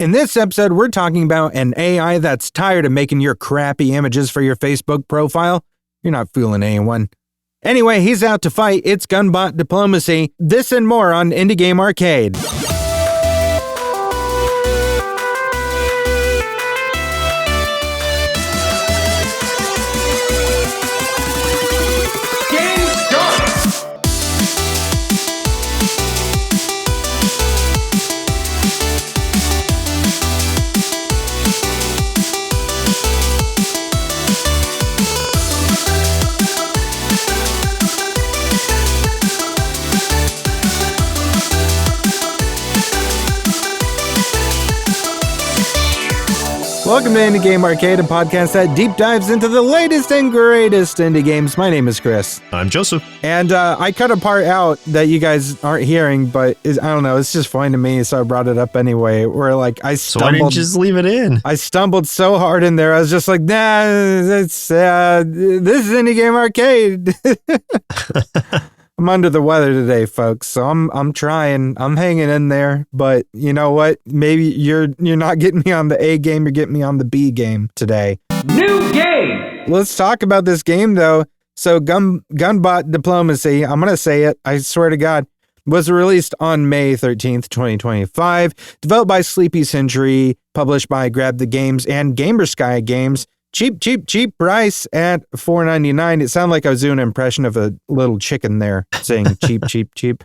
In this episode, we're talking about an AI that's tired of making your crappy images for your Facebook profile. You're not fooling anyone. Anyway, he's out to fight. It's Gunbot Diplomacy. This and more on Indie Game Arcade. Welcome to Indie Game Arcade, a podcast that deep dives into the latest and greatest indie games. My name is Chris. I'm Joseph. And I cut a part out that you guys aren't hearing, but I don't know, it's just funny to me, so I brought it up anyway, where like I stumbled. So why didn't you just leave it in? I stumbled so hard in there, I was just like, nah, this is Indie Game Arcade. I'm under the weather today, folks, so I'm trying. I'm hanging in there, but you know what? Maybe you're not getting me on the A game, you're getting me on the B game today. New game! Let's talk about this game, though. So Gunbot Diplomacy, I'm going to say it, I swear to God, was released on May 13th, 2025, developed by Sleepy Century, published by Grab the Games and Gamersky Games. Cheap price at $4.99. It sounded like I was doing an impression of a little chicken there saying cheap.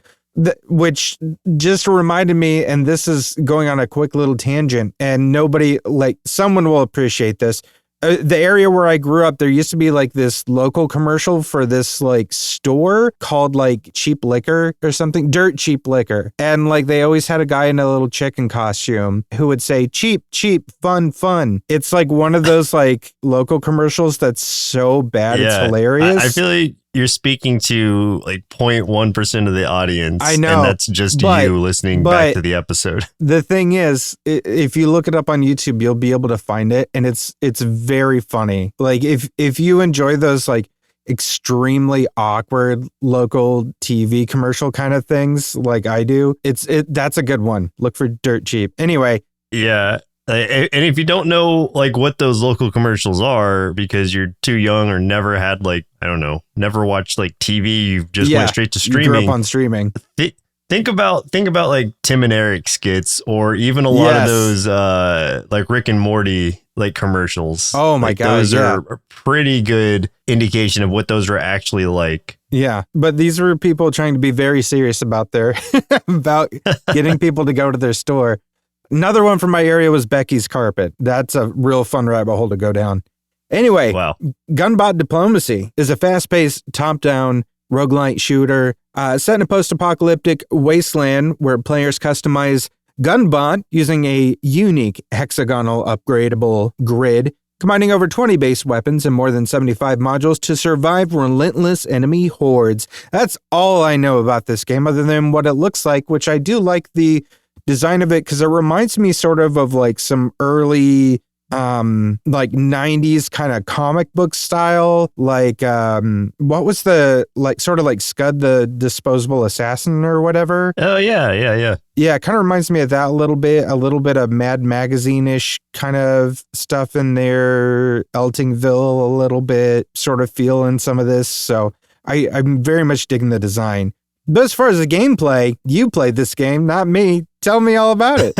Which just reminded me, and this is going on a quick little tangent, and nobody, like, someone will appreciate this. The area where I grew up, there used to be like this local commercial for this like store called like Cheap Liquor or something, Dirt Cheap Liquor. And like they always had a guy in a little chicken costume who would say cheap, fun. It's like one of those like local commercials that's so bad, it's hilarious. I feel like you're speaking to like 0.1% of the audience. I know. And that's just you listening back to the episode. The thing is, if you look it up on YouTube, you'll be able to find it. And it's very funny. Like if you enjoy those like extremely awkward local TV commercial kind of things like I do, that's a good one. Look for Dirt Cheap. Anyway. Yeah. And if you don't know like what those local commercials are because you're too young or never had like, I don't know, never watched like TV, you just went straight to streaming. You grew up on streaming. Think about like Tim and Eric skits or even a lot of those like Rick and Morty like commercials. Oh my God. Those are a pretty good indication of what those are actually like. Yeah, but these were people trying to be very serious about about getting people to go to their store. Another one from my area was Becky's Carpet. That's a real fun rabbit hole to go down. Anyway, Gunbot Diplomacy is a fast-paced, top-down roguelike shooter set in a post-apocalyptic wasteland where players customize Gunbot using a unique hexagonal upgradable grid, combining over 20 base weapons and more than 75 modules to survive relentless enemy hordes. That's all I know about this game other than what it looks like, which I do like the design of it because it reminds me sort of like some early like 90s kind of comic book style, like what was the like sort of like Scud the Disposable Assassin or whatever. Oh yeah, it kind of reminds me of that a little bit of Mad Magazine-ish kind of stuff in there, Eltingville a little bit, sort of feel in some of this, so I'm very much digging the design. But as far as the gameplay, you played this game, not me. Tell me all about it.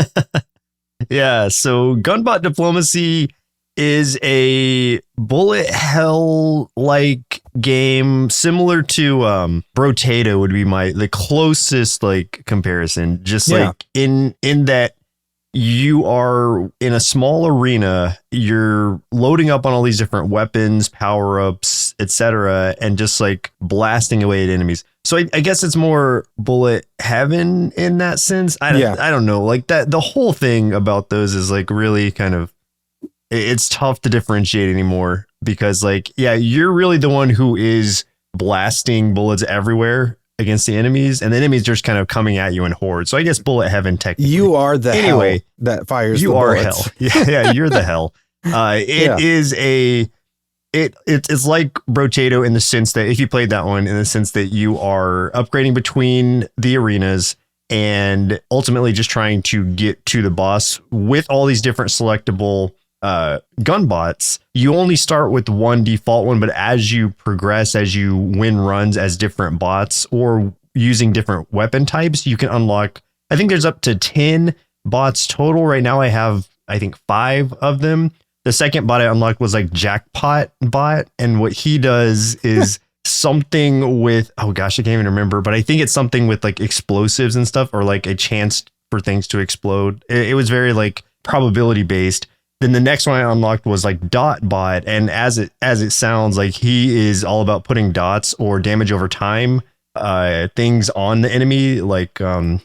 Yeah, so Gunbot Diplomacy is a bullet hell-like game similar to Brotato would be the closest like comparison. Just like in that you are in a small arena, you're loading up on all these different weapons, power-ups, etc., and just like blasting away at enemies. So I guess it's more bullet heaven in that sense. I don't know. Like that, the whole thing about those is like really kind of, it's tough to differentiate anymore because like, you're really the one who is blasting bullets everywhere against the enemies and the enemies just kind of coming at you in hordes. So I guess bullet heaven technically. You are the hell that fires the bullets. Hell. Yeah, you're the hell. It's like Brotato in the sense that if you played that one, in the sense that you are upgrading between the arenas and ultimately just trying to get to the boss with all these different selectable gun bots. You only start with one default one, but as you progress, as you win runs as different bots or using different weapon types, you can unlock, I think there's up to 10 bots total. Right now I have, I think 5 of them. The second bot I unlocked was like Jackpot bot. And what he does is something with, oh gosh, I can't even remember, but I think it's something with like explosives and stuff, or like a chance for things to explode. It was very like probability based. Then the next one I unlocked was like Dot Bot. And as it sounds, like he is all about putting dots or damage over time things on the enemy, like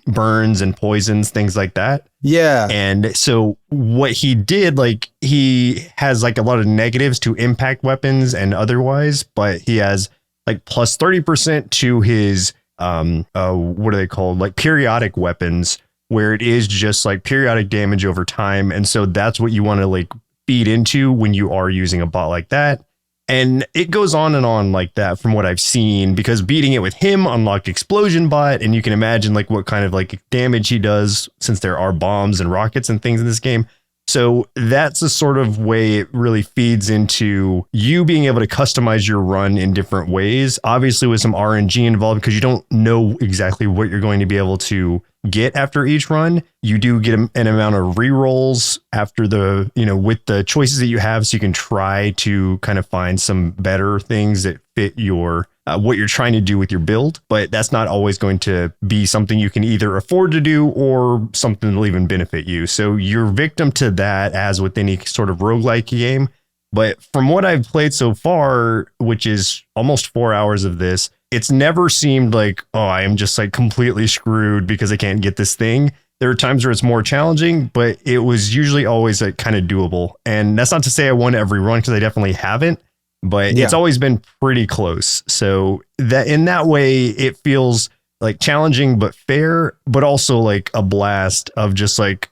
burns and poisons, things like that. Yeah. And so what he did, like he has like a lot of negatives to impact weapons and otherwise, but he has like plus 30% to his what are they called, like periodic weapons, where it is just like periodic damage over time. And so that's what you want to like feed into when you are using a bot like that. And it goes on and on like that from what I've seen, because beating it with him unlocked Explosion Bot. And you can imagine like what kind of like damage he does, since there are bombs and rockets and things in this game. So that's the sort of way it really feeds into you being able to customize your run in different ways, obviously with some RNG involved, because you don't know exactly what you're going to be able to get after each run. You do get an amount of rerolls after the, you know, with the choices that you have. So you can try to kind of find some better things that fit your what you're trying to do with your build, but that's not always going to be something you can either afford to do or something that'll even benefit you. So you're victim to that, as with any sort of roguelike game. But from what I've played so far, which is almost 4 hours of this, it's never seemed like, oh, I am just like completely screwed because I can't get this thing. There are times where it's more challenging, but it was usually always like kind of doable. And that's not to say I won every run, because I definitely haven't. But it's always been pretty close. So that in that way, it feels like challenging, but fair, but also like a blast of just like,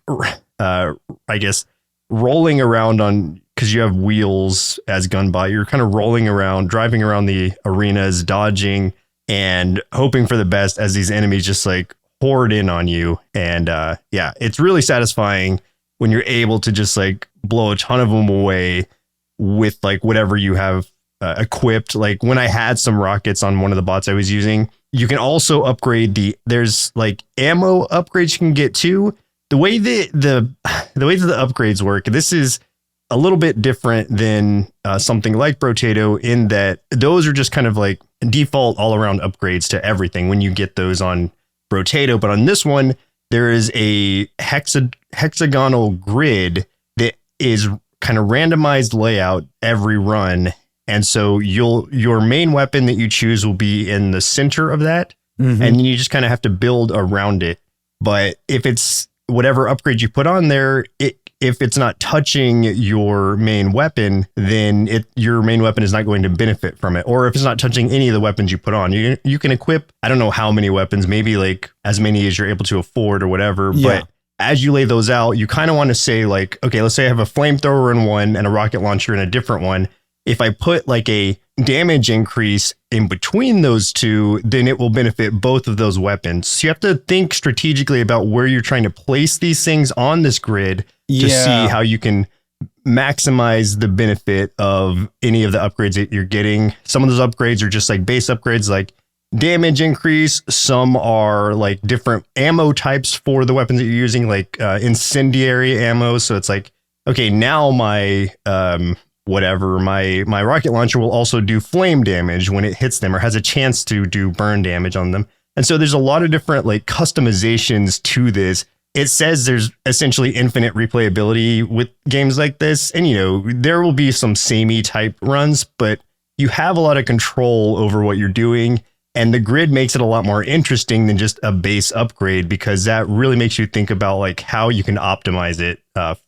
I guess, rolling around on, because you have wheels as Gunbot. You're kind of rolling around, driving around the arenas, dodging and hoping for the best as these enemies just like horde in on you. And yeah, it's really satisfying when you're able to just like blow a ton of them away with like whatever you have equipped. Like when I had some rockets on one of the bots I was using, you can also upgrade there's like ammo upgrades you can get too. The way that the upgrades work, this is a little bit different than something like Brotato, in that those are just kind of like default all around upgrades to everything when you get those on Brotato. But on this one, there is a hexagonal grid that is kind of randomized layout every run. And so your main weapon that you choose will be in the center of that. Mm-hmm. And you just kind of have to build around it. But if it's whatever upgrade you put on there, if it's not touching your main weapon, then your main weapon is not going to benefit from it. Or if it's not touching any of the weapons you put on, you can equip, I don't know how many weapons, maybe like as many as you're able to afford or whatever. Yeah. But as you lay those out, you kind of want to say like, okay, let's say I have a flamethrower in one and a rocket launcher in a different one. If I put like a damage increase in between those two, then it will benefit both of those weapons. So you have to think strategically about where you're trying to place these things on this grid to see how you can maximize the benefit of any of the upgrades that you're getting. Some of those upgrades are just like base upgrades, like damage increase. Some are like different ammo types for the weapons that you're using, like incendiary ammo. So it's like, okay, now my my rocket launcher will also do flame damage when it hits them, or has a chance to do burn damage on them. And so there's a lot of different like customizations to this. It says there's essentially infinite replayability with games like this. And, you know, there will be some samey type runs, but you have a lot of control over what you're doing. And the grid makes it a lot more interesting than just a base upgrade, because that really makes you think about like how you can optimize it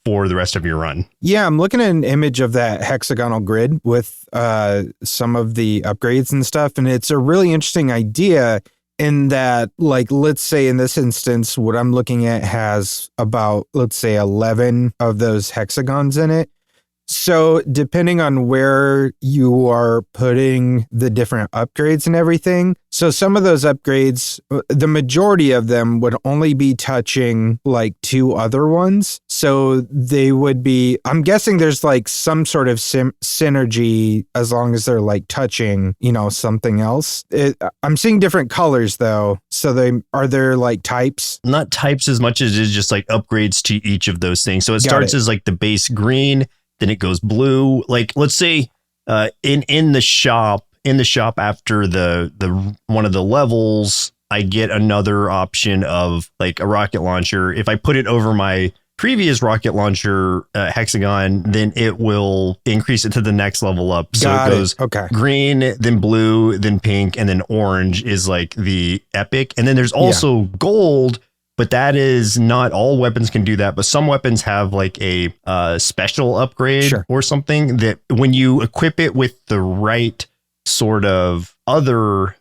for the rest of your run. Yeah, I'm looking at an image of that hexagonal grid with some of the upgrades and stuff. And it's a really interesting idea in that, like, let's say in this instance, what I'm looking at has about, let's say 11 of those hexagons in it. So depending on where you are putting the different upgrades and everything, so some of those upgrades, the majority of them would only be touching like 2 other ones. So they would be, I'm guessing there's like some sort of synergy as long as they're like touching, something else. I'm seeing different colors though. So are there like types? Not types as much as it's just like upgrades to each of those things. So it starts as like the base green, then it goes blue. Like let's say in the shop after the one of the levels, I get another option of like a rocket launcher. If I put it over my previous rocket launcher hexagon, then it will increase it to the next level up. So it goes green, then blue, then pink, and then orange is like the epic. And then there's also gold, but that is not all weapons can do that. But some weapons have like a special upgrade or something that when you equip it with the right sort of other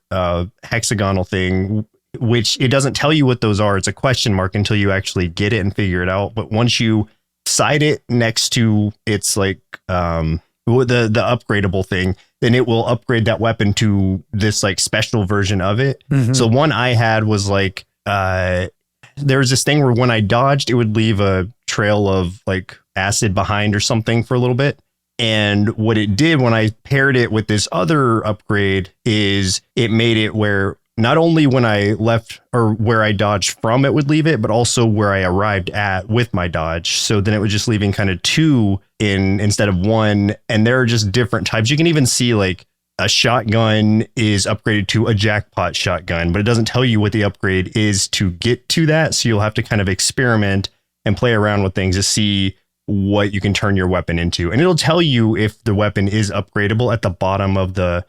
hexagonal thing, which it doesn't tell you what those are. It's a question mark until you actually get it and figure it out. But once you side it next to its like the upgradable thing, then it will upgrade that weapon to this like special version of it. So one I had was like there was this thing where when I dodged, it would leave a trail of like acid behind or something for a little bit. And what it did when I paired it with this other upgrade is it made it where not only when I left or where I dodged from, it would leave it, but also where I arrived at with my dodge. So then it was just leaving kind of 2 in instead of 1. And there are just different types. You can even see like a shotgun is upgraded to a jackpot shotgun, but it doesn't tell you what the upgrade is to get to that. So you'll have to kind of experiment and play around with things to see what you can turn your weapon into. And it'll tell you if the weapon is upgradable at the bottom of the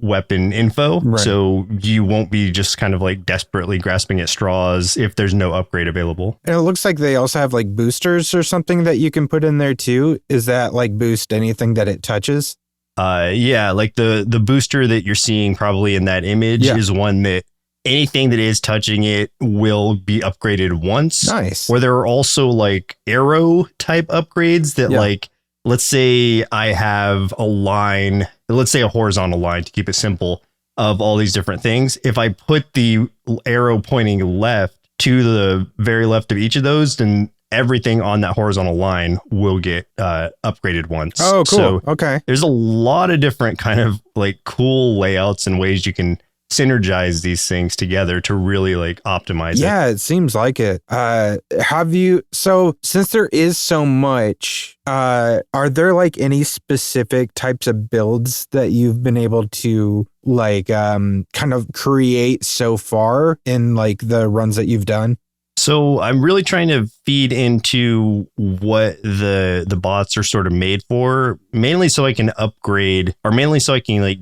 weapon info. Right. So you won't be just kind of like desperately grasping at straws if there's no upgrade available. And it looks like they also have like boosters or something that you can put in there too. Is that like boost anything that it touches? Yeah, like the booster that you're seeing probably in that image is one that anything that is touching it will be upgraded once. Nice. Where there are also like arrow type upgrades that like, let's say I have a line, let's say a horizontal line to keep it simple of all these different things. If I put the arrow pointing left to the very left of each of those, then everything on that horizontal line will get upgraded once. Oh, cool. So there's a lot of different kind of like cool layouts and ways you can synergize these things together to really like optimize it. Yeah, it seems like it. So since there is so much, are there like any specific types of builds that you've been able to like kind of create so far in like the runs that you've done? So I'm really trying to feed into what the bots are sort of made for, mainly so I can upgrade, or mainly so I can like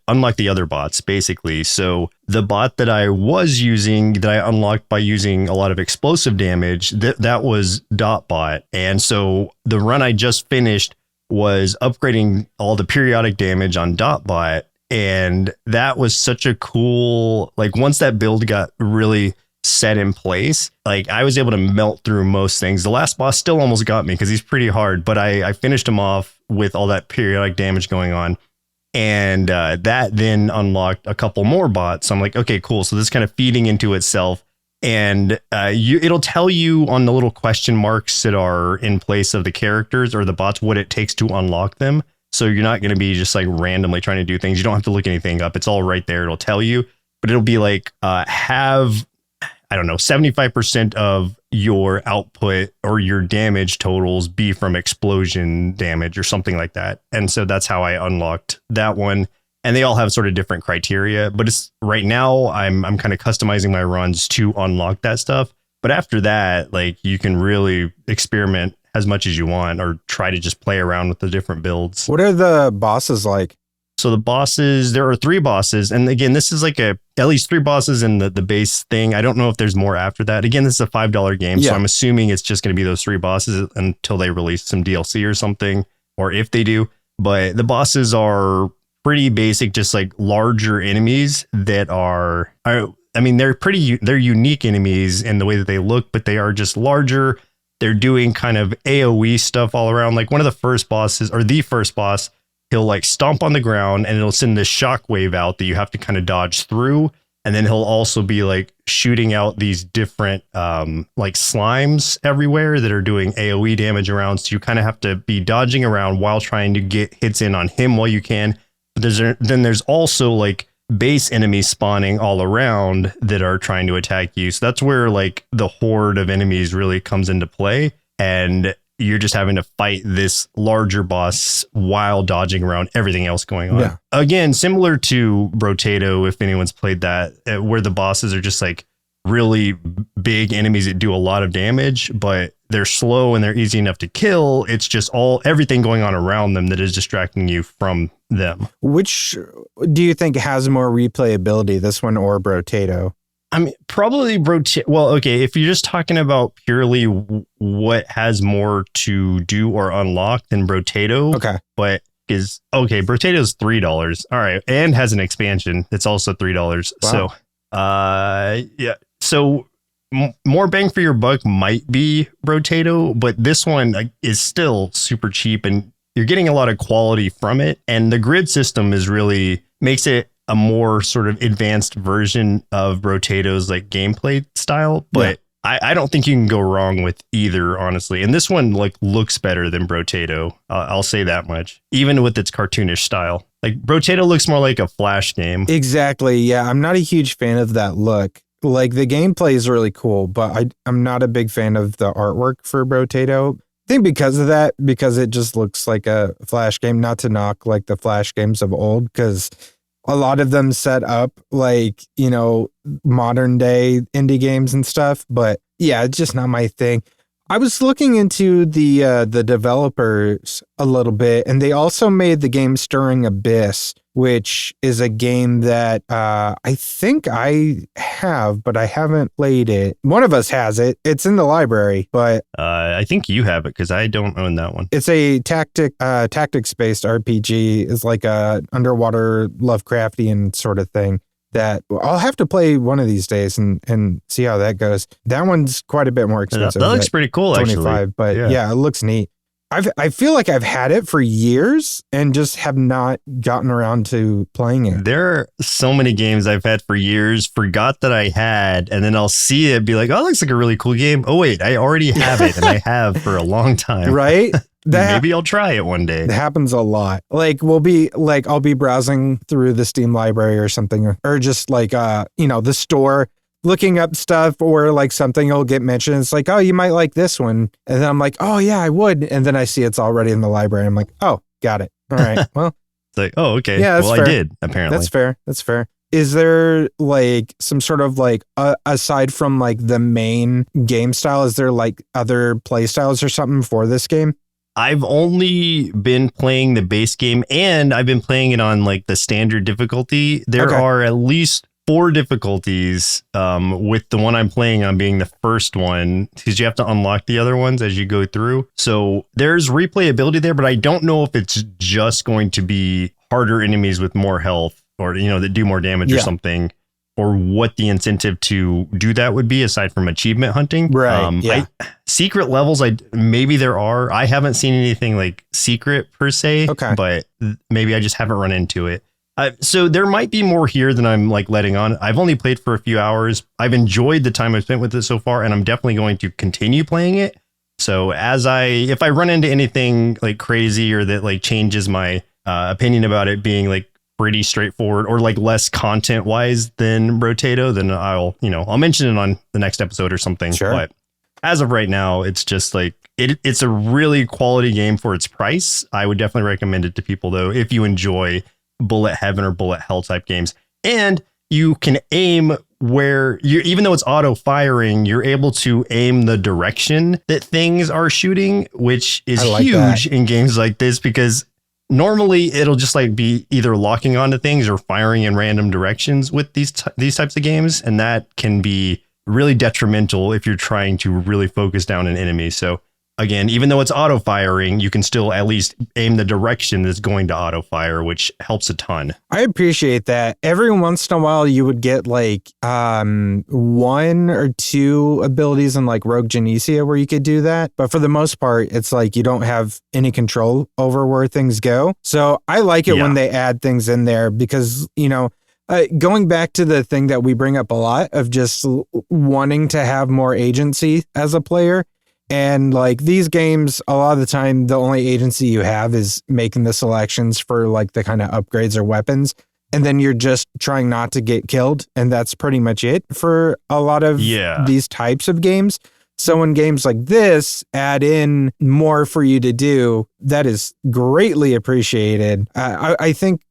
unlock the other bots, basically. So the bot that I was using, that I unlocked by using a lot of explosive damage, that was Dotbot. And so the run I just finished was upgrading all the periodic damage on Dotbot. And that was such a cool, like once that build got really set in place, like I was able to melt through most things. The last boss still almost got me because he's pretty hard, but I finished him off with all that periodic damage going on. And that then unlocked a couple more bots. So I'm like, okay, cool. So this is kind of feeding into itself. And it'll tell you on the little question marks that are in place of the characters or the bots what it takes to unlock them. So you're not going to be just like randomly trying to do things. You don't have to look anything up. It's all right there. It'll tell you, but it'll be like have, I don't know, 75% of your output or your damage totals be from explosion damage or something like that. And so that's how I unlocked that one. And they all have sort of different criteria, but it's right now I'm kind of customizing my runs to unlock that stuff. But after that, like you can really experiment as much as you want or try to just play around with the different builds. What are the bosses like? So the bosses, there are 3 bosses. And again, this is like at least 3 bosses in the base thing. I don't know if there's more after that. Again, this is a $5 game. So I'm assuming it's just going to be those 3 bosses until they release some DLC or something, or if they do. But the bosses are pretty basic, just like larger enemies that are I mean, they're unique enemies in the way that they look, but they are just larger. they're doing kind of AoE stuff all around. Like one of the first bosses, or the first boss, he'll like stomp on the ground and it'll send this shockwave out that you have to kind of dodge through. And then he'll also be like shooting out these different like slimes everywhere that are doing AoE damage around. So you kind of have to be dodging around while trying to get hits in on him while you can. But then there's also like base enemies spawning all around that are trying to attack you. So that's where like the horde of enemies really comes into play. And you're just having to fight this larger boss while dodging around everything else going on. Yeah. Again, similar to Brotato, if anyone's played that, where the bosses are just like really big enemies that do a lot of damage, but they're slow and they're easy enough to kill. It's just everything going on around them that is distracting you from them. Which do you think has more replayability, this one or Brotato? I mean, probably Brotato. Well, okay, if you're just talking about purely what has more to do or unlock than Brotato. Okay. But Brotato's $3. All right. And has an expansion. It's also $3. Wow. So, yeah. So more bang for your buck might be Brotato, but this one is still super cheap and you're getting a lot of quality from it. And the grid system makes it a more sort of advanced version of Brotato's like gameplay style, but I don't think you can go wrong with either, honestly. And this one like looks better than Brotato. I'll say that much, even with its cartoonish style. Like Brotato looks more like a Flash game. Exactly. Yeah, I'm not a huge fan of that look. Like the gameplay is really cool, but I'm not a big fan of the artwork for Brotato. I think because of that, because it just looks like a Flash game. Not to knock like the Flash games of old, because a lot of them set up like, modern day indie games and stuff. But yeah, it's just not my thing. I was looking into the developers a little bit, and they also made the game Stirring Abyss, which is a game that I think I have, but I haven't played it. One of us has it. It's in the library, but I think you have it because I don't own that one. It's a tactics-based RPG. It's like a underwater Lovecraftian sort of thing that I'll have to play one of these days and see how that goes. That one's quite a bit more expensive. That looks pretty cool, 25, actually. But yeah, it looks neat. I feel like I've had it for years and just have not gotten around to playing it. There are so many games I've had for years, forgot that I had, and then I'll see it, be like, oh, it looks like a really cool game. Oh, wait, I already have it, and I have for a long time. Right? Maybe I'll try it one day. It happens a lot. Like I'll be browsing through the Steam library or something, or just like, the store, looking up stuff, or like something will get mentioned. It's like, oh, you might like this one. And then I'm like, oh yeah, I would. And then I see it's already in the library. I'm like, oh, got it. All right. Well, it's like, oh, okay. Yeah, that's fair. I did, apparently. That's fair. Is there like some sort of like, aside from like the main game style, is there like other play styles or something for this game? I've only been playing the base game, and I've been playing it on like the standard difficulty. There are at least 4 difficulties, with the one I'm playing on being the first one, because you have to unlock the other ones as you go through. So there's replayability there, but I don't know if it's just going to be harder enemies with more health, or, that do more damage or something, or what the incentive to do that would be aside from achievement hunting. Right. Secret levels, maybe there are. I haven't seen anything like secret per se, but maybe I just haven't run into it. So there might be more here than I'm like letting on. I've only played for a few hours. I've enjoyed the time I've spent with it so far, and I'm definitely going to continue playing it. So if I run into anything like crazy or that like changes my opinion about it being like pretty straightforward or like less content wise than Brotato, then I'll mention it on the next episode or something. Sure. But as of right now, it's just like it's a really quality game for its price. I would definitely recommend it to people though, if you enjoy bullet heaven or bullet hell type games. And you can aim where even though it's auto firing, you're able to aim the direction that things are shooting, which is huge in games like this, because normally it'll just like be either locking onto things or firing in random directions with these types of games. And that can be really detrimental if you're trying to really focus down an enemy. So again, even though it's auto firing, you can still at least aim the direction that's going to auto fire, which helps a ton. I appreciate that. Every once in a while, you would get like 1 or 2 abilities in like Rogue Genesia where you could do that. But for the most part, it's like you don't have any control over where things go. So I like it when they add things in there because, you know, going back to the thing that we bring up a lot of just wanting to have more agency as a player. And like these games, a lot of the time, the only agency you have is making the selections for like the kind of upgrades or weapons. And then you're just trying not to get killed. And that's pretty much it for a lot of these types of games. So when games like this add in more for you to do, that is greatly appreciated. I think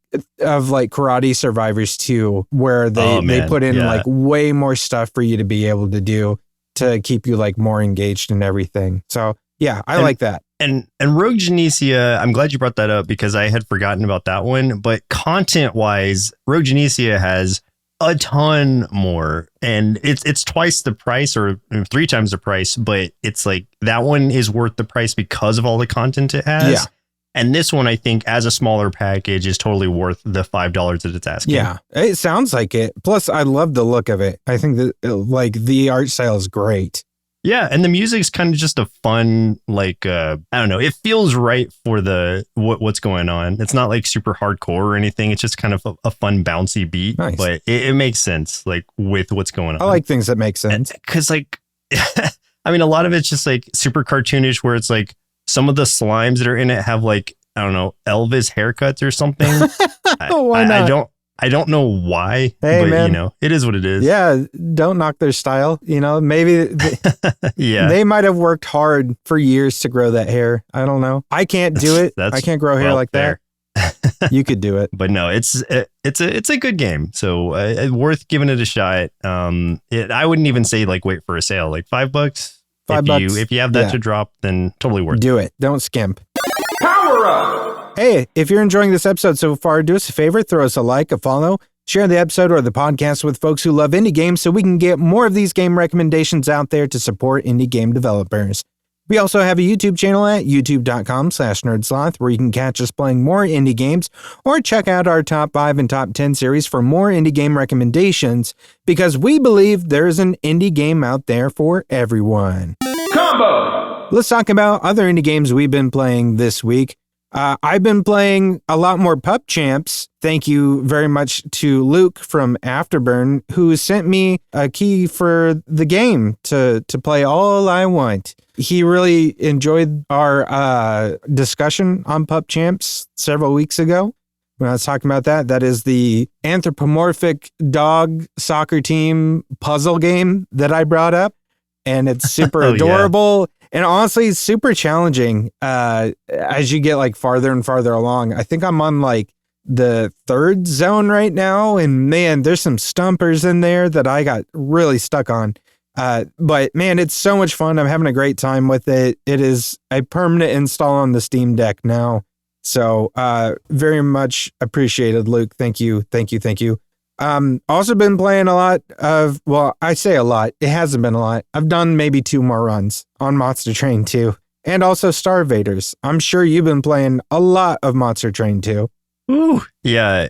of like Karate Survivors 2, where they put in like way more stuff for you to be able to do to keep you like more engaged in everything. So yeah, I like that. And Rogue Genesia, I'm glad you brought that up because I had forgotten about that one. But content wise, Rogue Genesia has a ton more, and it's twice the price or 3 times the price. But it's like that one is worth the price because of all the content it has. Yeah. And this one, I think, as a smaller package, is totally worth the $5 that it's asking. Yeah, it sounds like it. Plus, I love the look of it. I think that like the art style is great. Yeah, and the music's kind of just a fun, like, I don't know. It feels right for the what's going on. It's not like super hardcore or anything. It's just kind of a fun, bouncy beat. Nice. But it makes sense, like, with what's going on. I like things that make sense. Because, like, I mean, a lot of it's just, like, super cartoonish where it's, like, some of the slimes that are in it have like, I don't know, Elvis haircuts or something. Why not? I don't know why, hey, but man, you know, it is what it is. Yeah. Don't knock their style. You know, maybe they might have worked hard for years to grow that hair. I don't know. I can't do it. I can't grow hair like that. You could do it. But no, it's a good game. So worth giving it a shot. I wouldn't even say like, wait for a sale, like $5. If you have that to drop, then totally worth it. Do it. Don't skimp. Power up! Hey, if you're enjoying this episode so far, do us a favor, throw us a like, a follow, share the episode or the podcast with folks who love indie games so we can get more of these game recommendations out there to support indie game developers. We also have a YouTube channel at youtube.com/nerdsloth where you can catch us playing more indie games or check out our top 5 and top 10 series for more indie game recommendations because we believe there's an indie game out there for everyone. Combo! Let's talk about other indie games we've been playing this week. I've been playing a lot more Pup Champs. Thank you very much to Luke from Afterburn, who sent me a key for the game to play all I want. He really enjoyed our discussion on Pup Champs several weeks ago when I was talking about that. That is the anthropomorphic dog soccer team puzzle game that I brought up. And it's super adorable. Yeah. And honestly, it's super challenging as you get like farther and farther along. I think I'm on like the 3rd zone right now. And man, there's some stumpers in there that I got really stuck on. But man, it's so much fun. I'm having a great time with it. It is a permanent install on the Steam Deck now. So very much appreciated, Luke. Thank you. Also been playing a lot of, well, I say a lot. It hasn't been a lot. I've done maybe 2 more runs on Monster Train 2 and also Star Invaders. I'm sure you've been playing a lot of Monster Train 2. Ooh, yeah.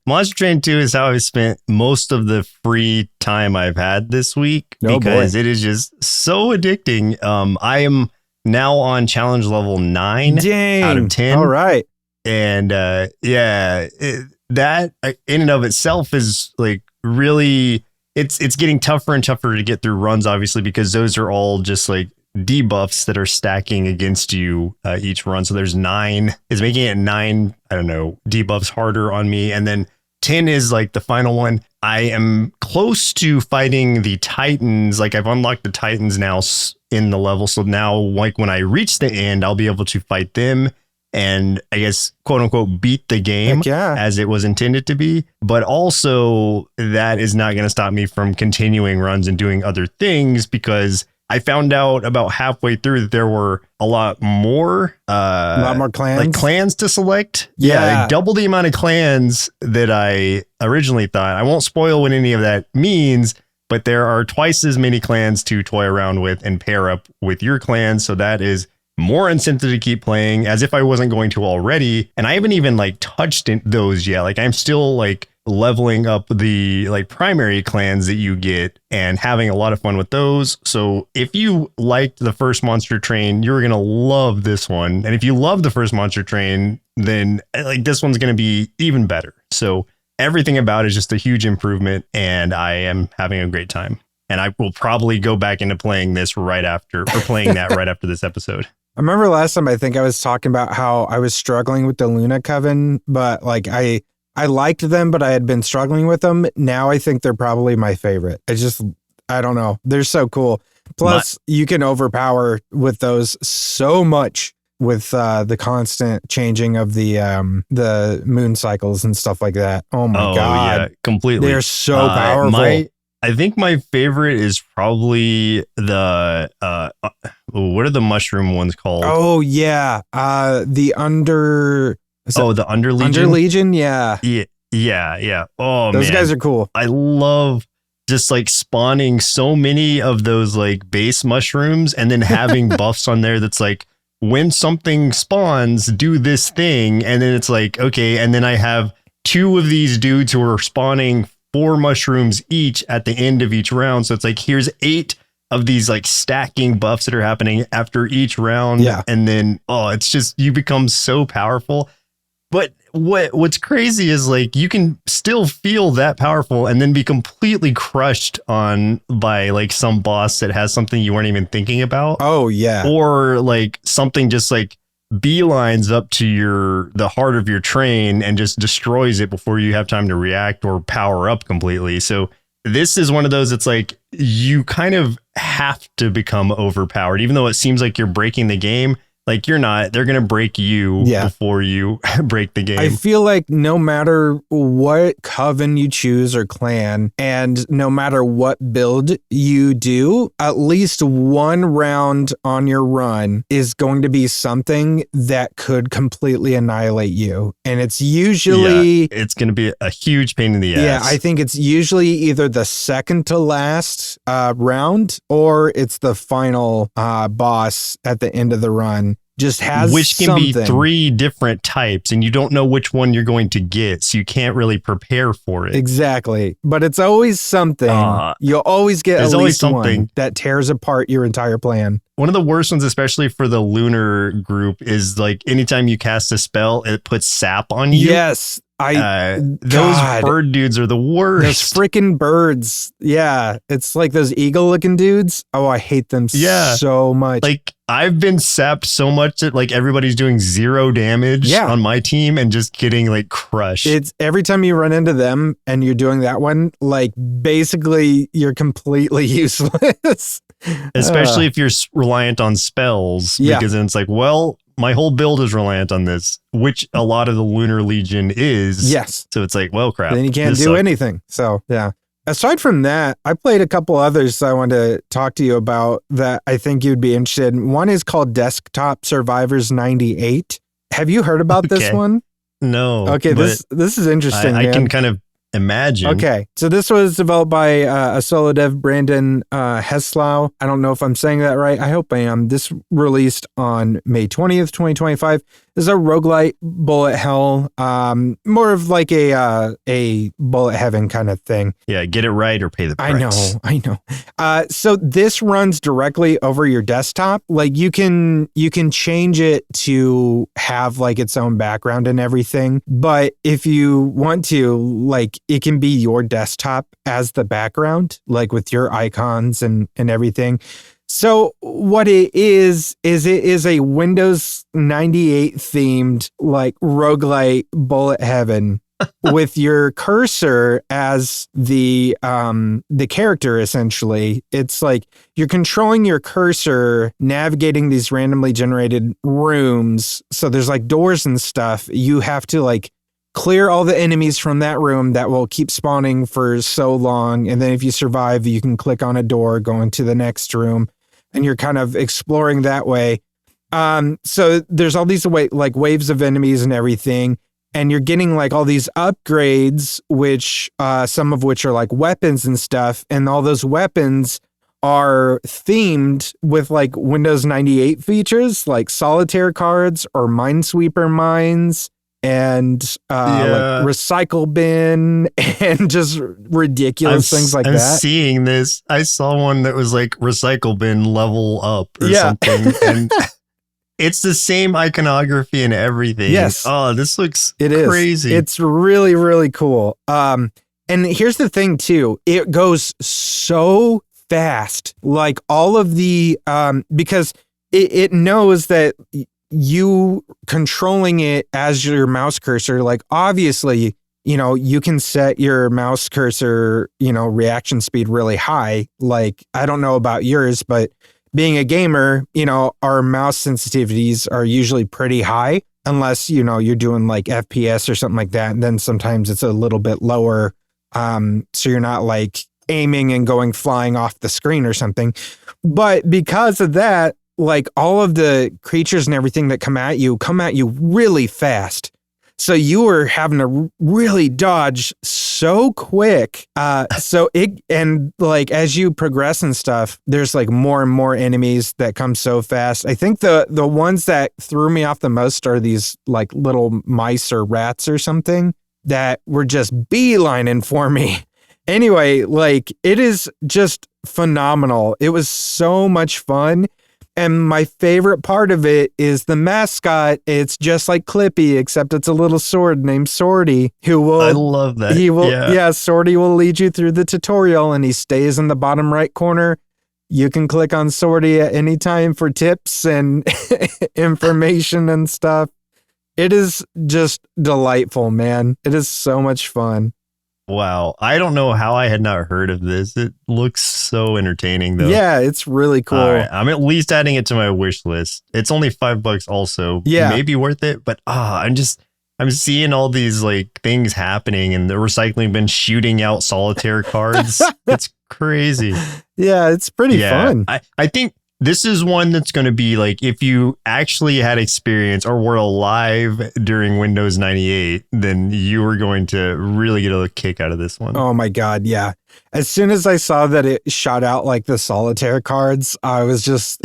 Monster Train 2 is how I've spent most of the free time I've had this week because it is just so addicting. I am now on challenge level 9 out of 10. All right. And that in and of itself is like really, it's getting tougher and tougher to get through runs, obviously, because those are all just like debuffs that are stacking against you each run. So there's 9, is making it 9, I don't know, debuffs harder on me. And then 10 is like the final one. I am close to fighting the Titans. Like I've unlocked the Titans now in the level. So now like when I reach the end, I'll be able to fight them and I guess, quote unquote, beat the game as it was intended to be. But also that is not going to stop me from continuing runs and doing other things because I found out about halfway through that there were a lot more clans, like clans to select. Yeah, like double the amount of clans that I originally thought. I won't spoil what any of that means, but there are twice as many clans to toy around with and pair up with your clan. So that is more incentive to keep playing, as if I wasn't going to already. And I haven't even like touched those yet. Like I'm still like leveling up the like primary clans that you get and having a lot of fun with those. So if you liked the first Monster Train, you're going to love this one. And if you love the first Monster Train, then like this one's going to be even better. So everything about it is just a huge improvement, and I am having a great time. And I will probably go back into playing this right after, or playing that right after this episode. I remember last time I think I was talking about how I was struggling with the Luna Coven, but like I liked them, but I had been struggling with them. Now I think they're probably my favorite. I don't know. They're so cool. Plus, you can overpower with those so much with the constant changing of the moon cycles and stuff like that. Oh my God. Yeah, completely. They're so powerful. I think my favorite is probably the what are the mushroom ones called? Oh yeah, the Under. The Under Legion. Under Legion, yeah. Yeah. Oh, those guys are cool. I love just like spawning so many of those like base mushrooms, and then having buffs on there that's like, when something spawns, do this thing, and then it's like, okay, and then I have 2 of these dudes who are spawning 4 mushrooms each at the end of each round. So it's like, here's 8 of these like stacking buffs that are happening after each round. Yeah. And then, it's just, you become so powerful. But what's crazy is like, you can still feel that powerful and then be completely crushed on by like some boss that has something you weren't even thinking about. Oh yeah. Or like something just like beelines up to the heart of your train and just destroys it before you have time to react or power up completely. So this is one of those, it's like you kind of have to become overpowered, even though it seems like you're breaking the game. Like you're not, they're going to break you before you break the game. I feel like no matter what coven you choose or clan, and no matter what build you do, at least one round on your run is going to be something that could completely annihilate you. And it's usually... it's going to be a huge pain in the ass. Yeah, I think it's usually either the second to last round, or it's the final boss at the end of the run. Just has which can something. Be 3 different types, and you don't know which one you're going to get, so you can't really prepare for it. Exactly. But it's always something. You'll always get at least something one that tears apart your entire plan. One of the worst ones, especially for the lunar group, is like anytime you cast a spell, it puts sap on you. Yes. Those bird dudes are the worst. Those freaking birds. Yeah. It's like those eagle looking dudes. Oh, I hate them so much. Like I've been sapped so much that like everybody's doing 0 damage on my team and just getting like crushed. It's every time you run into them and you're doing that one, like basically you're completely useless. Especially if you're reliant on spells, because then it's like, well, my whole build is reliant on this, which a lot of the Lunar Legion is. Yes. So it's like, well, crap. Then you can't do anything. So, yeah. Aside from that, I played a couple others I wanted to talk to you about that I think you'd be interested in. One is called Desktop Survivors 98. Have you heard about this one? No. Okay, this is interesting. I can kind of imagine. Okay, so this was developed by a solo dev, Brandon Heslau. I don't know if I'm saying that right. I hope I am. This released on May 20th, 2025. This is a roguelite bullet hell, more of like a bullet heaven kind of thing. Yeah, get it right or pay the price. I know. So this runs directly over your desktop. Like you can change it to have like its own background and everything. But if you want to, like it can be your desktop as the background, like with your icons and everything. So what it is it is a Windows 98 themed like roguelite bullet heaven with your cursor as the character. Essentially, it's like you're controlling your cursor, navigating these randomly generated rooms. So there's like doors and stuff. You have to like clear all the enemies from that room that will keep spawning for so long. And then if you survive, you can click on a door, go into the next room, and you're kind of exploring that way. So there's all these like waves of enemies and everything. and you're getting like all these upgrades, which some of which are like weapons and stuff. And all those weapons are themed with like Windows 98 features like solitaire cards or minesweeper mines and like recycle bin and just ridiculous things like that. I'm seeing this. I saw one that was like recycle bin level up or something. And it's the same iconography and everything. Yes. Oh, this looks Is. crazy. It's really, really cool. And here's the thing too. It goes so fast. Like all of the, because it knows that you controlling it as your mouse cursor, like obviously, you can set your mouse cursor, reaction speed really high. Like, I don't know about yours, but being a gamer, our mouse sensitivities are usually pretty high unless, you're doing like FPS or something like that. And then sometimes it's a little bit lower. So you're not like aiming and going flying off the screen or something. But because of that, like all of the creatures and everything that come at you really fast. So you were having to really dodge so quick. And like as you progress and stuff, there's like more and more enemies that come so fast. I think the ones that threw me off the most are these like little mice or rats or something that were just beelining for me. Anyway, like it is just phenomenal. It was so much fun. And my favorite part of it is the mascot. It's just like Clippy, except it's a little sword named Swordy who will. I love that. He will. Yeah, Swordy will lead you through the tutorial and he stays in the bottom right corner. You can click on Swordy at any time for tips and information and stuff. It is just delightful, man. It is so much fun. Wow. I don't know how I had not heard of this. It looks so entertaining though. Yeah, it's really cool. All right, I'm at least adding it to my wish list. It's only $5 also. Yeah. Maybe worth it, but I'm seeing all these like things happening and the recycling bin shooting out solitaire cards. It's crazy. Yeah, it's pretty fun. I think this is one that's going to be like, if you actually had experience or were alive during Windows 98, then you were going to really get a kick out of this one. Oh my God. Yeah. As soon as I saw that it shot out like the solitaire cards, I was just,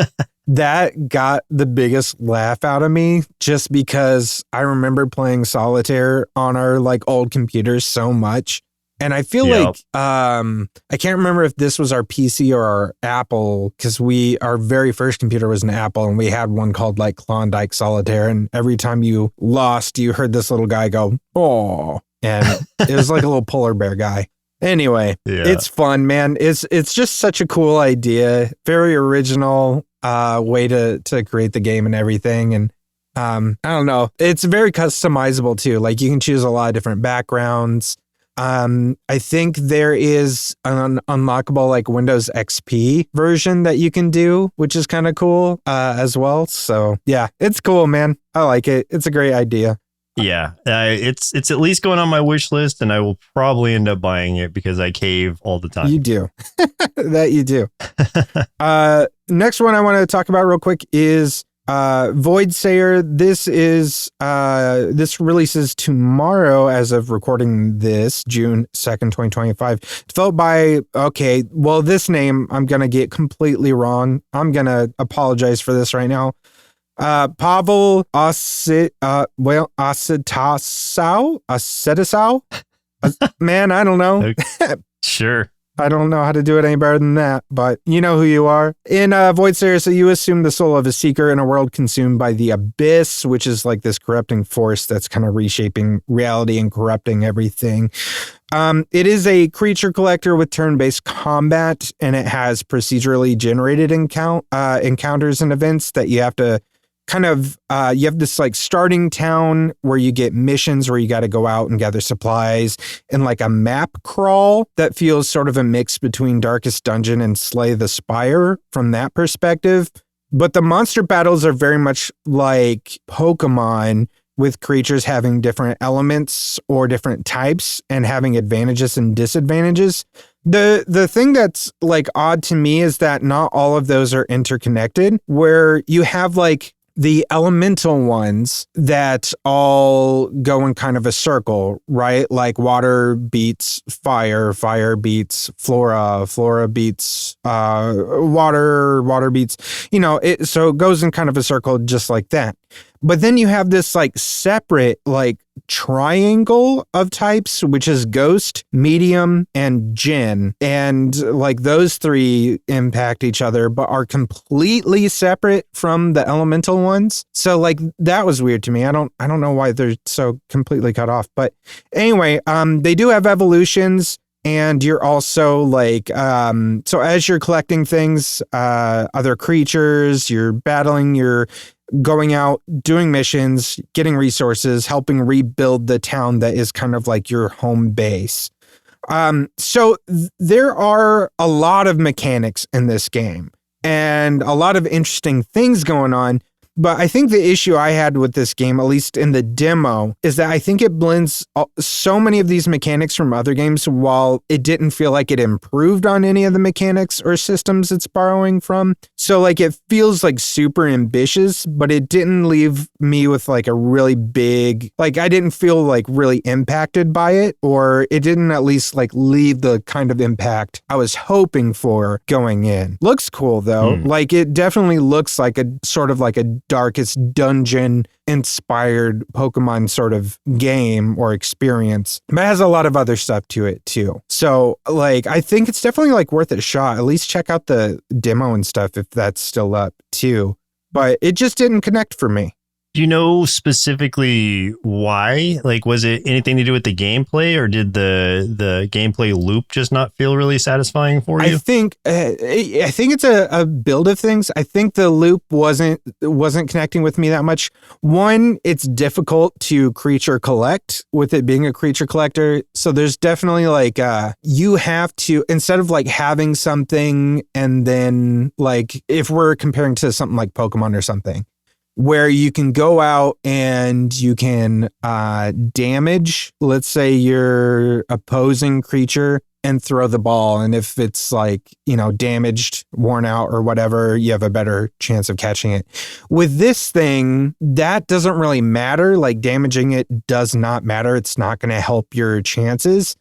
that got the biggest laugh out of me just because I remember playing solitaire on our like old computers so much. And I feel like, I can't remember if this was our PC or our Apple, because our very first computer was an Apple and we had one called like Klondike Solitaire. And every time you lost, you heard this little guy go, oh, and it was like a little polar bear guy. Anyway, It's fun, man. It's just such a cool idea. Very original way to create the game and everything. And I don't know. It's very customizable too. Like you can choose a lot of different backgrounds. I think there is an unlockable like Windows XP version that you can do, which is kind of cool as well. So yeah, it's cool, man. I like it. It's a great idea. Yeah, it's at least going on my wish list, and I will probably end up buying it because I cave all the time. You do. That you do. Next one I want to talk about real quick is Voidsayer. This releases tomorrow as of recording this, June 2nd, 2025. Developed by, this name I'm going to get completely wrong. I'm going to apologize for this right now. Pavel Acetasau? Man, I don't know. Sure. I don't know how to do it any better than that, but you know who you are. In Voidsayer, so you assume the soul of a seeker in a world consumed by the abyss, which is like this corrupting force that's kind of reshaping reality and corrupting everything. It is a creature collector with turn-based combat, and it has procedurally generated encounters and events that you have to you have this like starting town where you get missions where you got to go out and gather supplies, and like a map crawl that feels sort of a mix between Darkest Dungeon and Slay the Spire from that perspective. But the monster battles are very much like Pokemon, with creatures having different elements or different types and having advantages and disadvantages. The thing that's like odd to me is that not all of those are interconnected, where you have like the elemental ones that all go in kind of a circle, right? Like water beats fire, fire beats flora, flora beats water, water beats, so it goes in kind of a circle just like that. But then you have this like separate like triangle of types, which is ghost, medium, and djinn. And like those three impact each other, but are completely separate from the elemental ones. So like that was weird to me. I don't know why they're so completely cut off. But anyway, they do have evolutions. And you're also like, so as you're collecting things, other creatures, you're battling, you're going out, doing missions, getting resources, helping rebuild the town that is kind of like your home base. So there are a lot of mechanics in this game and a lot of interesting things going on. But I think the issue I had with this game, at least in the demo, is that I think it blends so many of these mechanics from other games while it didn't feel like it improved on any of the mechanics or systems it's borrowing from. So like it feels like super ambitious, but it didn't leave me with like a really big, like I didn't feel like really impacted by it, or it didn't at least like leave the kind of impact I was hoping for going in. Looks cool though. Like it definitely looks like a sort of like a Darkest Dungeon inspired Pokemon sort of game or experience, but it has a lot of other stuff to it too. So like, I think it's definitely like worth a shot. At least check out the demo and stuff if that's still up too, but it just didn't connect for me. Do you know specifically why? Like, was it anything to do with the gameplay, or did the gameplay loop just not feel really satisfying for you? I think it's a build of things. I think the loop wasn't connecting with me that much. One, it's difficult to creature collect with it being a creature collector. So there's definitely like you have to, instead of like having something and then like if we're comparing to something like Pokemon or something, where you can go out and you can damage, let's say, your opposing creature and throw the ball. And if it's like, damaged, worn out or whatever, you have a better chance of catching it. With this thing, that doesn't really matter. Like damaging it does not matter. It's not going to help your chances.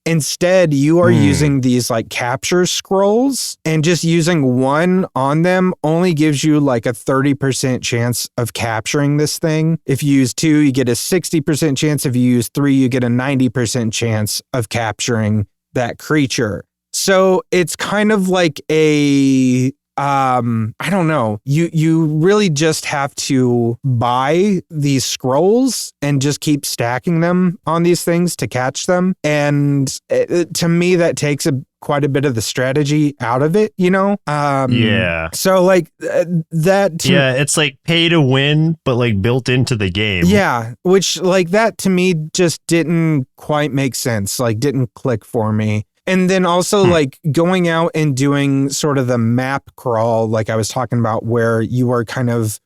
Instead, you are using these like capture scrolls, and just using one on them only gives you like a 30% chance of capturing this thing. If you use two, you get a 60% chance. If you use three, you get a 90% chance of capturing that creature. So it's kind of like a I don't know. You really just have to buy these scrolls and just keep stacking them on these things to catch them. And to me, that takes quite a bit of the strategy out of it, Yeah. So like that. It's like pay to win, but like built into the game. Yeah. Which like that to me just didn't quite make sense. Like didn't click for me. And then also like going out and doing sort of the map crawl, like I was talking about, where you are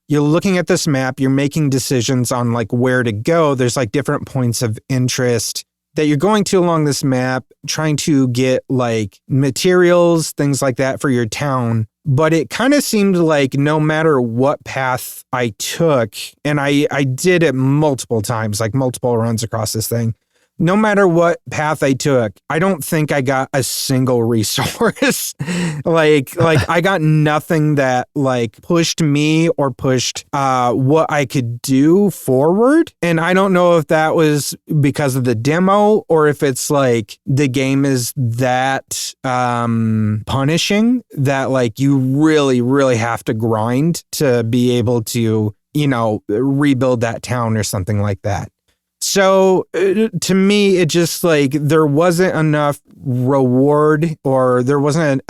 you're looking at this map, you're making decisions on like where to go. There's like different points of interest that you're going to along this map, trying to get like materials, things like that for your town. But it kind of seemed like no matter what path I took, and I did it multiple times, like multiple runs across this thing, no matter what path I took, I don't think I got a single resource. like I got nothing that like pushed me or pushed what I could do forward. And I don't know if that was because of the demo or if it's like the game is that punishing that like you really, really have to grind to be able to, rebuild that town or something like that. So to me, it just like there wasn't enough reward, or there wasn't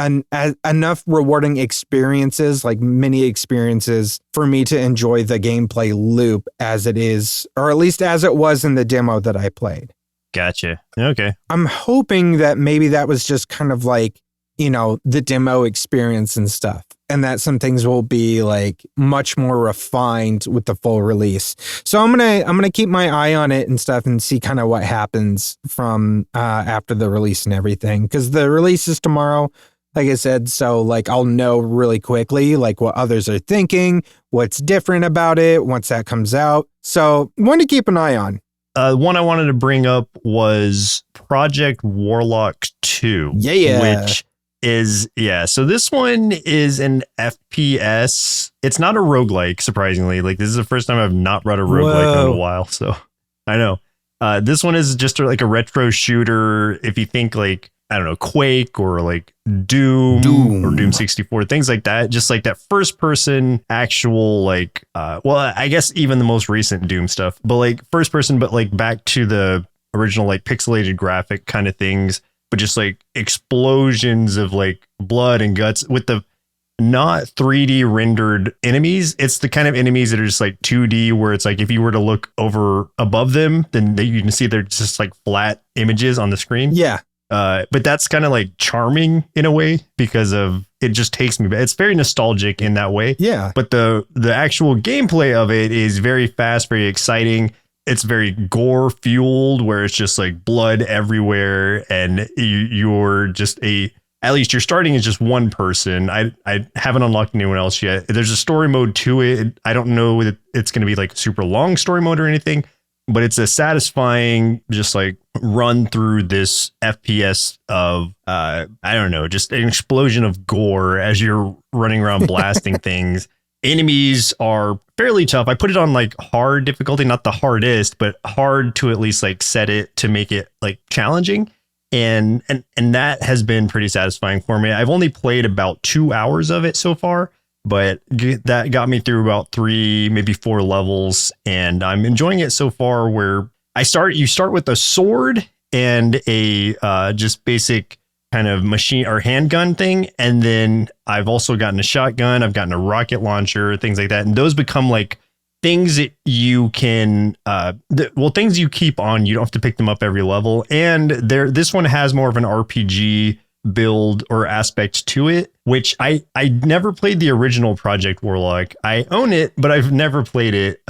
enough rewarding experiences, like mini experiences, for me to enjoy the gameplay loop as it is, or at least as it was in the demo that I played. Gotcha. Okay. I'm hoping that maybe that was just kind of like, the demo experience and stuff, and that some things will be like much more refined with the full release. So I'm gonna keep my eye on it and stuff and see kind of what happens from after the release and everything, because the release is tomorrow. like I said, so like I'll know really quickly like what others are thinking, what's different about it once that comes out. So one to keep an eye on. One I wanted to bring up was Project Warlock 2. Yeah. Which is, so this one is an FPS. It's not a roguelike, surprisingly. Like, this is the first time I've not read a roguelike in a while. So I know. This one is just like a retro shooter. If you think like, I don't know, Quake or like Doom or Doom 64, things like that. Just like that first person actual, like, well, I guess even the most recent Doom stuff, but like first person, but like back to the original, like pixelated graphic kind of things, but just like explosions of like blood and guts with the not 3D rendered enemies. It's the kind of enemies that are just like 2D, where it's like if you were to look over above them, then you can see they're just like flat images on the screen. Yeah. But that's kind of like charming in a way because of it just takes me back. It's very nostalgic in that way. Yeah. But the actual gameplay of it is very fast, very exciting. It's very gore fueled, where it's just like blood everywhere, and you're just at least you're starting as just one person. I haven't unlocked anyone else yet. There's a story mode to it. I don't know that it's going to be like super long story mode or anything, but it's a satisfying, just like run through this FPS of, I don't know, just an explosion of gore as you're running around blasting things. Enemies are fairly tough. I put it on like hard difficulty, not the hardest, but hard to at least like set it to make it like challenging. And that has been pretty satisfying for me. I've only played about 2 hours of it so far, but that got me through about 3, maybe 4 levels, and I'm enjoying it so far. Where you start with a sword and a just basic kind of machine or handgun thing, and then I've also gotten a shotgun, I've gotten a rocket launcher, things like that, and those become like things that you can things you keep on. You don't have to pick them up every level, and this one has more of an RPG build or aspect to it, which I never played the original Project Warlock. I own it, but I've never played it,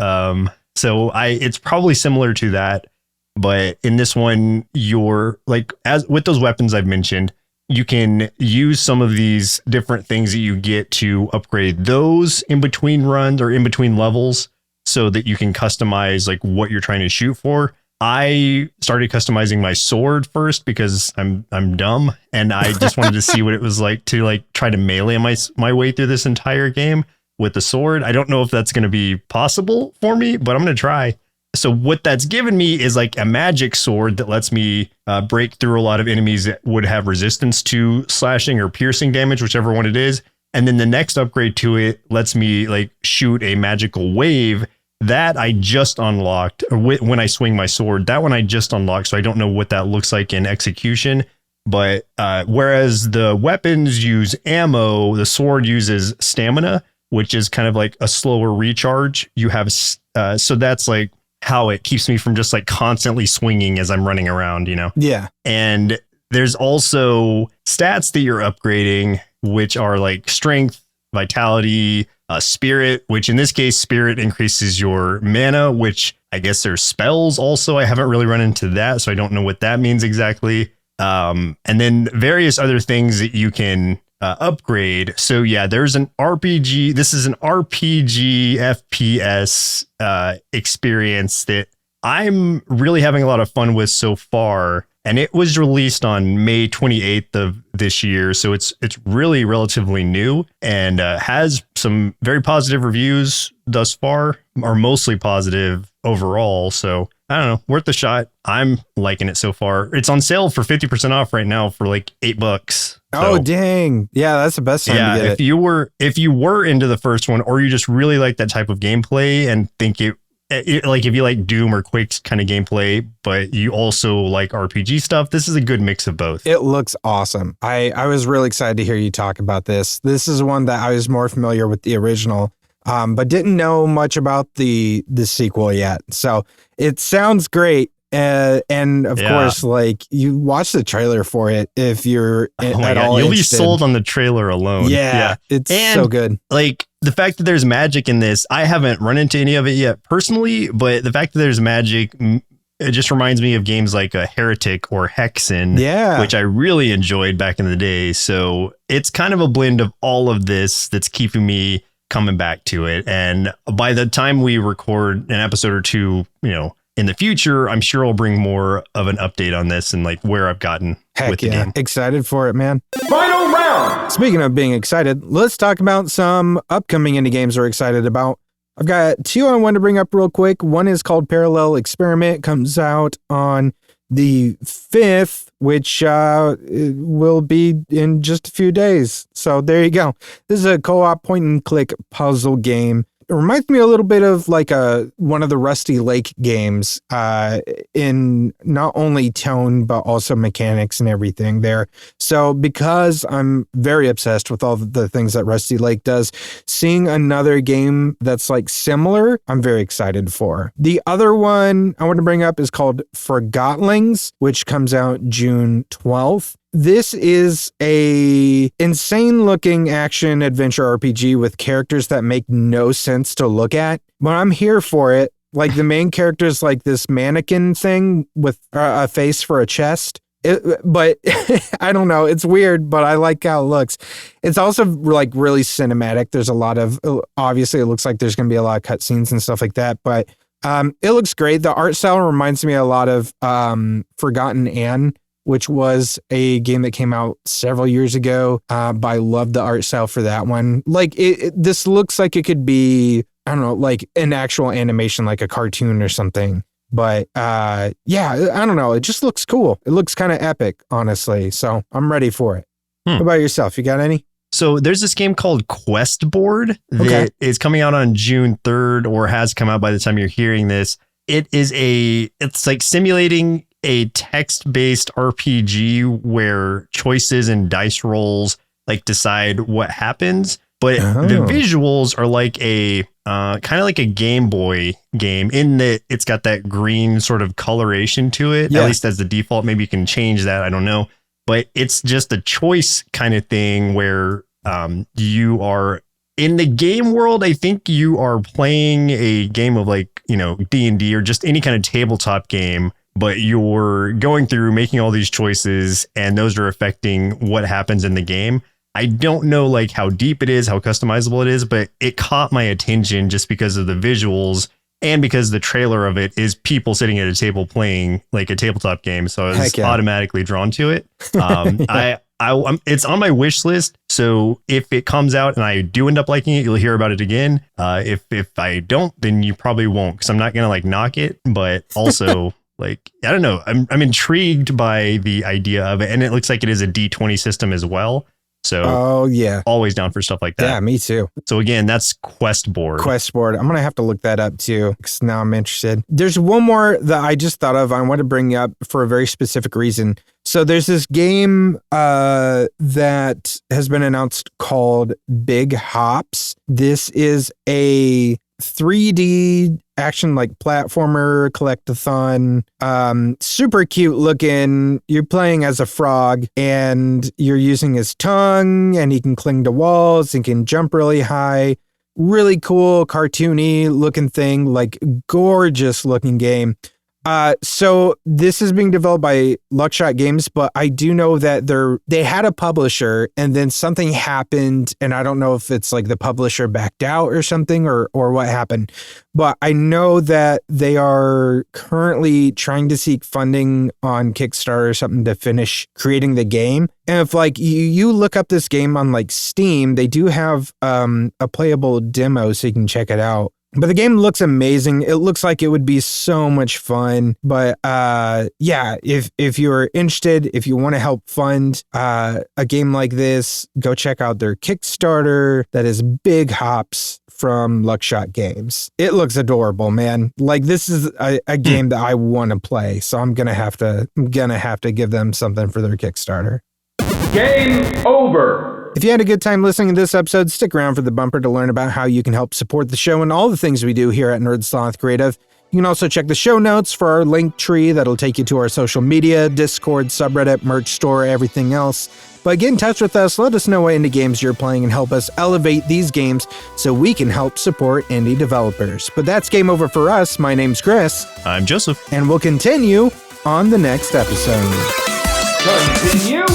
so it's probably similar to that. But in this one, you're like, as with those weapons I've mentioned, you can use some of these different things that you get to upgrade those in between runs or in between levels, so that you can customize like what you're trying to shoot for. I started customizing my sword first because I'm dumb, and I just wanted to see what it was like to like try to melee my way through this entire game with the sword. I don't know if that's going to be possible for me, but I'm going to try. So what that's given me is like a magic sword that lets me break through a lot of enemies that would have resistance to slashing or piercing damage, whichever one it is. And then the next upgrade to it lets me like shoot a magical wave that I just unlocked when I swing my sword. That one I just unlocked, so I don't know what that looks like in execution. But whereas the weapons use ammo, the sword uses stamina, which is kind of like a slower recharge. You have so that's like how it keeps me from just like constantly swinging as I'm running around, you know? Yeah. And there's also stats that you're upgrading, which are like strength, vitality, spirit, which in this case, spirit increases your mana, which I guess there's spells also. I haven't really run into that, so I don't know what that means exactly. And then various other things that you can upgrade. So yeah, there's an RPG. This is an RPG FPS experience that I'm really having a lot of fun with so far. And it was released on May 28th of this year. So it's really relatively new, and has some very positive reviews thus far, or mostly positive overall. So I don't know, worth the shot. I'm liking it so far. It's on sale for 50% off right now for like $8. So, oh, dang. Yeah, that's the best time to get it. If you were into the first one, or you just really like that type of gameplay and think like if you like Doom or Quake's kind of gameplay, but you also like RPG stuff, this is a good mix of both. It looks awesome. I was really excited to hear you talk about this. This is one that I was more familiar with the original, but didn't know much about the sequel yet. So it sounds great. And of course, like, you watch the trailer for it if you're at all you'll interested. be sold on the trailer alone. Yeah. It's so good. Like, the fact that there's magic in this, I haven't run into any of it yet personally, but the fact that there's magic It just reminds me of games like Heretic or Hexen, Yeah. which I really enjoyed back in the day. So it's kind of a blend of all of this that's keeping me coming back to it. And by the time we record an episode or two, in the future, I'm sure I'll bring more of an update on this and like where I've gotten with the game. Excited for it, man. Final round. Speaking of being excited, let's talk about some upcoming indie games we're excited about. I've got two I want to bring up real quick. One is called Parallel Experiment. It comes out on the 5th, which will be in just a few days. So there you go. This is a co-op point-and-click puzzle game. It reminds me a little bit of like one of the Rusty Lake games in not only tone, but also mechanics and everything there. So because I'm very obsessed with all the things that Rusty Lake does, seeing another game that's like similar, I'm very excited for. The other one I want to bring up is called Forgotlings, which comes out June 12th. This is a insane looking action adventure RPG with characters that make no sense to look at, but I'm here for it. Like the main character is like this mannequin thing with a face for a chest. But I don't know. It's weird, but I like how it looks. It's also like really cinematic. There's a lot of, obviously it looks like there's going to be a lot of cutscenes and stuff like that, but it looks great. The art style reminds me a lot of Forgotten Anne, which was a game that came out several years ago. But I love the art style for that one. Like this looks like it could be, I don't know, like an actual animation, like a cartoon or something. But yeah, I don't know. It just looks cool. It looks kind of epic, honestly. So I'm ready for it. What about yourself? You got any? So there's this game called QuestBoard that is coming out on June 3rd or has come out by the time you're hearing this. It's like simulating a text-based RPG where choices and dice rolls like decide what happens, but the visuals are like a kind of like a Game Boy game in that it's got that green sort of coloration to it, at least as the default. Maybe you can change that, I don't know, but it's just a choice kind of thing where you are in the game world. I think you are playing a game of like, D&D or just any kind of tabletop game, but you're going through making all these choices and those are affecting what happens in the game. I don't know like how deep it is, how customizable it is, but it caught my attention just because of the visuals and because the trailer of it is people sitting at a table playing like a tabletop game. So I was automatically drawn to it. It's on my wish list. So if it comes out and I do end up liking it, you'll hear about it again. If I don't, then you probably won't, because I'm not going to like knock it, but also like, I don't know. I'm intrigued by the idea of it. And it looks like it is a D20 system as well. So always down for stuff like that. Yeah, me too. So again, that's QuestBoard. QuestBoard. I'm going to have to look that up too, because now I'm interested. There's one more that I just thought of. I want to bring up for a very specific reason. So there's this game that has been announced called Big Hops. This is a 3D action like platformer collectathon, super cute looking. You're playing as a frog and you're using his tongue and he can cling to walls and can jump really high. Really cool, cartoony looking thing, like gorgeous looking game. So this is being developed by Luckshot Games, but I do know that they had a publisher and then something happened, and I don't know if it's like the publisher backed out or something or what happened, but I know that they are currently trying to seek funding on Kickstarter or something to finish creating the game. And if like you look up this game on like Steam, they do have a playable demo so you can check it out. But the game looks amazing. It looks like it would be so much fun. But yeah, if you're interested, if you want to help fund a game like this, go check out their Kickstarter. That is Big Hops from Luckshot Games. It looks adorable, man. Like this is a game that I want to play. So I'm gonna have to give them something for their Kickstarter. Game over. If you had a good time listening to this episode, stick around for the bumper to learn about how you can help support the show and all the things we do here at Sloth Creative. You can also check the show notes for our link tree that'll take you to our social media, Discord, subreddit, merch store, everything else. But get in touch with us, let us know what indie games you're playing, and help us elevate these games so we can help support indie developers. But that's game over for us. My name's Chris. I'm Joseph. And we'll continue on the next episode. Continue.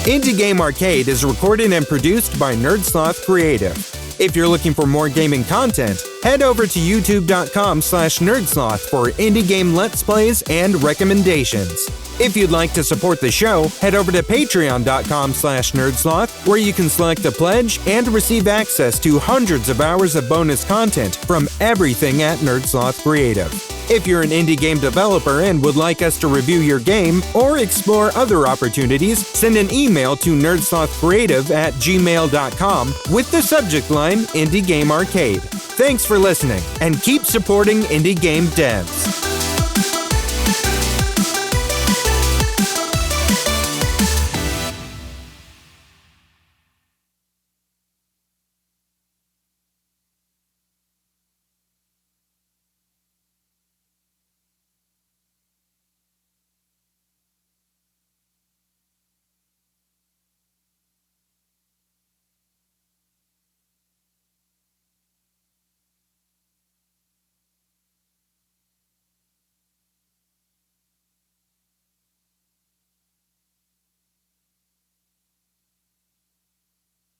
Indie Game Arcade is recorded and produced by Sloth Creative. If you're looking for more gaming content, head over to youtube.com/nerdsloth for indie game let's plays and recommendations. If you'd like to support the show, head over to patreon.com/nerdsloth, where you can select a pledge and receive access to hundreds of hours of bonus content from everything at Sloth Creative. If you're an indie game developer and would like us to review your game or explore other opportunities, send an email to nerdslothcreative@gmail.com with the subject line Indie Game Arcade. Thanks for listening, and keep supporting indie game devs.